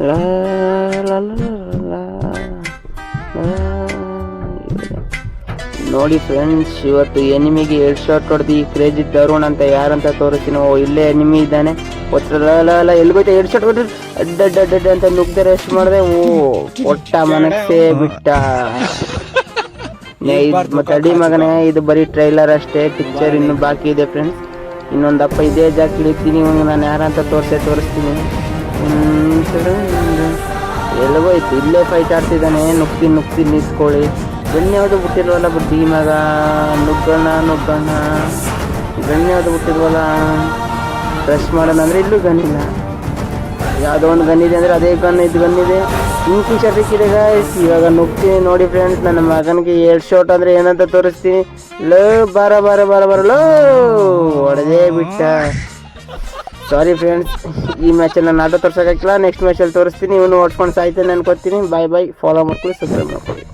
ಲಾ ಲಾ ಲಾ ಲಾ ಲಾ. ನೋಡಿ ಫ್ರೆಂಡ್ಸ್, ಇವತ್ತು ಎನಿಮಿಗೆ 2 ಶಾಟ್ ಹೊಡೆದು ಈ ಕ್ರೇಜ್ ತರುಣ್ ಅಂತ ಯಾರಂತ ತೋರಿಸ್ತೀನಿ. ಇಲ್ಲೇ ಎನಿಮಿ ಇದ್ದಾನೆ. ಎಲ್ಲಿಗೋಯ್ತು? 2 ಶಾಟ್ ಹೊಡೆದು ಅಡ್ಡ ಅಂತ ನುಗ್ಗದೆ ರೆಸ್ಟ್ ಮಾಡಿದೆ. ಒಟ್ಟ ಮನಸ್ಸೇ ಬಿಟ್ಟ. ತಡಿ ಮಗನೇ, ಇದು ಬರೀ ಟ್ರೈಲರ್ ಅಷ್ಟೇ, ಪಿಕ್ಚರ್ ಇನ್ನು ಬಾಕಿ ಇದೆ ಫ್ರೆಂಡ್ಸ್. ಇನ್ನೊಂದಪ್ಪ ಇದೇ ಜಾಗ ಇಳಿತೀನಿ. ನಾನು ಯಾರಂತ ತೋರಿಸ್ತೀನಿ. ಎಲ್ಲಿಗೋಯ್ತು? ಇಲ್ಲೇ ಫೈಟ್ ಆಡ್ತಿದ್ದಾನೆ. ನುಗ್ಗಿ ನಿಂತ್ಕೊಳ್ಳಿ. ಗಣ್ಣೆ ಯಾವುದು ಬಿಟ್ಟಿಲ್ವಲ್ಲ ಬಡ್ಡಿ ಮಗ. ನುಗ್ಗೋಣ. ಗಣ್ಣೆ ಯಾವುದು ಬಿಟ್ಟಿಲ್ವಲ್ಲ. ಪ್ರೆಸ್ ಮಾಡೋಣ ಅಂದರೆ ಇಲ್ಲೂ ಗನ್ನಿಲ್ಲ. ಯಾವುದೋ ಒಂದು ಗನ್ನಿದೆ ಅಂದರೆ ಅದೇ ಗನ್ನಿದೆ. ಕಿಂಗ್ಫಿಶರ್ ಸಿಕ್ಕಿದೆ ಗಾಯ್ಸ್. ಇವಾಗ ನುಗ್ತೀನಿ ನೋಡಿ ಫ್ರೆಂಡ್ಸ್. ನನ್ನ ಮಗನಿಗೆ 2 ಶಾಟ್ ಅಂದರೆ ಏನಂತ ತೋರಿಸ್ತೀನಿ. ಬರಲೋ ಹೊಡೆದೇ ಬಿಟ್ಟ. ಸಾರಿ ಫ್ರೆಂಡ್ಸ್, ಈ ಮ್ಯಾಚಲ್ಲಿ ನಾನು ಆಟೋ ತೋರ್ಸೋಕ್ಕಾಗಿಲ್ಲ. ನೆಕ್ಸ್ಟ್ ಮ್ಯಾಚಲ್ಲಿ ತೋರಿಸ್ತೀನಿ. ಇವನು ಓಡ್ಸ್ಕೊಂಡು ಸಾಯ್ತಾನೆ ಅನ್ಕೋತೀನಿ. ಬಾಯ್. ಫಾಲೋ ಮಾಡ್ಕೊಳ್ಳಿ, ಸಬ್ಸ್ಕ್ರೈಬ್ ಮಾಡ್ಕೊಳ್ಳಿ.